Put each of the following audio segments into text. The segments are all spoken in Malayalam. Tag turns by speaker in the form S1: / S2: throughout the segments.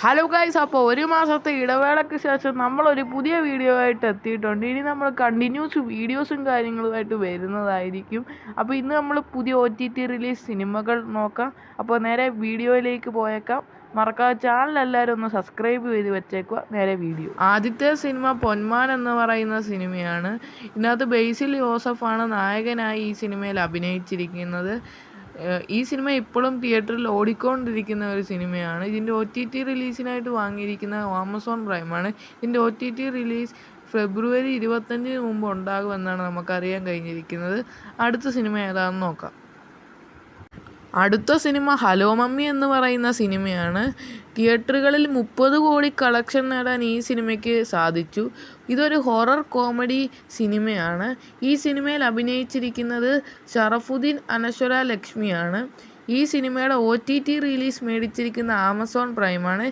S1: ഹലോ ഗൈസ്, അപ്പോൾ ഒരു മാസത്തെ ഇടവേളയ്ക്ക് ശേഷം നമ്മളൊരു പുതിയ വീഡിയോ ആയിട്ട് എത്തിയിട്ടുണ്ട്. ഇനി നമ്മൾ കണ്ടിന്യൂസ് വീഡിയോസും കാര്യങ്ങളുമായിട്ട് വരുന്നതായിരിക്കും. അപ്പോൾ ഇന്ന് നമ്മൾ പുതിയ OTT റിലീസ് സിനിമകൾ നോക്കാം. അപ്പോൾ നേരെ വീഡിയോയിലേക്ക് പോയേക്കാം. മറക്കാതെ ചാനൽ എല്ലാവരും ഒന്ന് സബ്സ്ക്രൈബ് ചെയ്ത് വെച്ചേക്കുക. നേരെ വീഡിയോ. ആദ്യത്തെ സിനിമ പൊന്മാൻ എന്ന് പറയുന്ന സിനിമയാണ്. ഇതിനകത്ത് ബേസിൽ ജോസഫാണ് നായകനായി ഈ സിനിമയിൽ അഭിനയിച്ചിരിക്കുന്നത്. ഈ സിനിമ ഇപ്പോഴും തിയേറ്ററിൽ ഓടിക്കൊണ്ടിരിക്കുന്ന ഒരു സിനിമയാണ്. ഇതിൻ്റെ OTT റിലീസിനായിട്ട് വാങ്ങിയിരിക്കുന്ന ആമസോൺ പ്രൈമാണ്. ഇതിൻ്റെ OTT റിലീസ് ഫെബ്രുവരി 25 മുമ്പ് ഉണ്ടാകുമെന്നാണ് നമുക്കറിയാൻ കഴിഞ്ഞിരിക്കുന്നത്. അടുത്ത സിനിമ ഏതാണെന്ന് നോക്കാം. അടുത്ത സിനിമ ഹലോ മമ്മി എന്ന് പറയുന്ന സിനിമയാണ്. തിയേറ്ററുകളിൽ 30 കോടി കളക്ഷൻ നേടാൻ ഈ സിനിമയ്ക്ക് സാധിച്ചു. ഇതൊരു ഹൊറർ കോമഡി സിനിമയാണ്. ഈ സിനിമയിൽ അഭിനയിച്ചിരിക്കുന്നത് ഷറഫുദ്ദീൻ അനശ്വര ലക്ഷ്മിയാണ്. ഈ സിനിമയുടെ OTT റിലീസ് മേടിച്ചിരിക്കുന്ന ആമസോൺ പ്രൈമാണ്.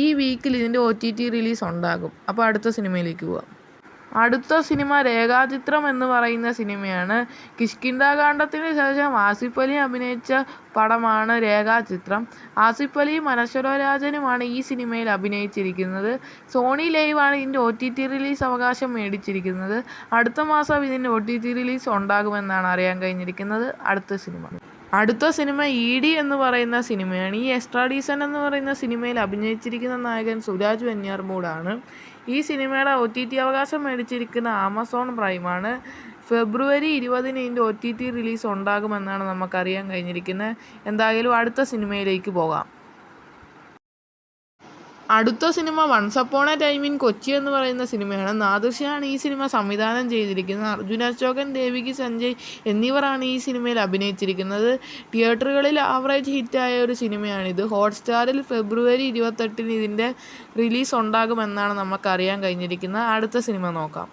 S1: ഈ വീക്കിൽ ഇതിൻ്റെ OTT റിലീസ് ഉണ്ടാകും. അപ്പോൾ അടുത്ത സിനിമയിലേക്ക് പോവാം. അടുത്ത സിനിമ രേഖാചിത്രം എന്ന് പറയുന്ന സിനിമയാണ്. കിഷ്കിന്ധാകാന്ഡത്തിന് ശേഷം ആസിഫ് അലി അഭിനയിച്ച പടമാണ് രേഖാചിത്രം. ആസിഫ് അലിയും അനശ്വര രാജനുമാണ് ഈ സിനിമയിൽ അഭിനയിച്ചിരിക്കുന്നത്. സോണി ലൈവാണ് ഇതിൻ്റെ OTT റിലീസ് അവകാശം മേടിച്ചിരിക്കുന്നത്. അടുത്ത മാസം ഇതിൻ്റെ OTT റിലീസ് ഉണ്ടാകുമെന്നാണ് അറിയാൻ കഴിഞ്ഞിരിക്കുന്നത്. അടുത്ത സിനിമ ED എന്ന് പറയുന്ന സിനിമയാണ്. ഈ എക്സ്ട്രാഡീസൺ എന്ന് പറയുന്ന സിനിമയിൽ അഭിനയിച്ചിരിക്കുന്ന നായകൻ സുരാജ് വെഞ്ഞാറമൂടാണ്. ഈ സിനിമയുടെ OTT അവകാശം മേടിച്ചിരിക്കുന്ന ആമസോൺ പ്രൈമാണ്. ഫെബ്രുവരി 20 ഇതിൻ്റെ OTT റിലീസ് ഉണ്ടാകുമെന്നാണ് നമുക്കറിയാൻ കഴിഞ്ഞിരിക്കുന്നത്. എന്തായാലും അടുത്ത സിനിമയിലേക്ക് പോകാം. അടുത്ത സിനിമ once upon a time in Kochi എന്ന് പറയുന്ന സിനിമയാണ്. നാദിർഷയാണ് ഈ സിനിമ സംവിധാനം ചെയ്തിരിക്കുന്നത്. അർജുൻ അശോകൻ, ദേവികി സഞ്ജയ് എന്നിവരാണ് ഈ സിനിമയിൽ അഭിനയിച്ചിരിക്കുന്നത്. തിയേറ്ററുകളിൽ ആവറേജ് ഹിറ്റായ ഒരു സിനിമയാണിത്. ഹോട്ട്സ്റ്റാറിൽ ഫെബ്രുവരി 28 ഇതിൻ്റെ റിലീസ് ഉണ്ടാകുമെന്നാണ് നമുക്കറിയാൻ കഴിഞ്ഞിരിക്കുന്നത്. അടുത്ത സിനിമ നോക്കാം.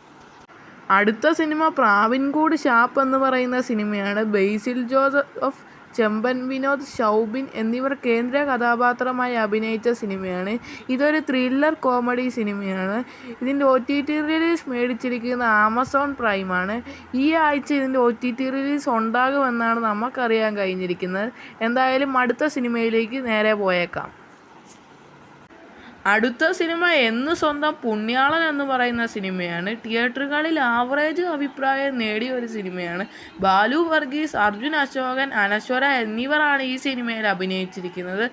S1: അടുത്ത സിനിമ പ്രാവിൻകൂട് ഷാപ്പ് എന്ന് പറയുന്ന സിനിമയാണ്. ബേസിൽ ജോസഫ്, ചെമ്പൻ വിനോദ്, ഷൗബിൻ എന്നിവർ കേന്ദ്ര കഥാപാത്രമായി അഭിനയിച്ച സിനിമയാണ്. ഇതൊരു ത്രില്ലർ കോമഡി സിനിമയാണ്. ഇതിൻ്റെ OTT റിലീസ് മേടിച്ചിരിക്കുന്ന ആമസോൺ പ്രൈമാണ്. ഈ ആഴ്ച ഇതിൻ്റെ OTT റിലീസ് ഉണ്ടാകുമെന്നാണ് നമുക്കറിയാൻ കഴിഞ്ഞിരിക്കുന്നത്. എന്തായാലും അടുത്ത സിനിമയിലേക്ക് നേരെ പോയേക്കാം. അടുത്ത സിനിമ എന്ന് സ്വന്തം പുണ്യാളൻ എന്ന് പറയുന്ന സിനിമയാണ്. തിയേറ്ററുകളിൽ ആവറേജ് അഭിപ്രായം നേടിയ ഒരു സിനിമയാണ്. ബാലു വർഗീസ്, അർജുൻ അശോകൻ, അനശ്വര എന്നിവരാണ് ഈ സിനിമയിൽ അഭിനയിച്ചിരിക്കുന്നത്.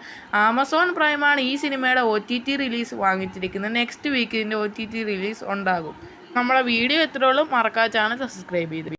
S1: ആമസോൺ പ്രൈമാണ് ഈ സിനിമയുടെ OTT റിലീസ് വാങ്ങിച്ചിരിക്കുന്നത്. നെക്സ്റ്റ് വീക്ക് ഇതിൻ്റെ OTT റിലീസ് ഉണ്ടാകും. നമ്മളെ വീഡിയോ എത്രയോളം മറക്കാതെ ചാനൽ സബ്സ്ക്രൈബ് ചെയ്ത്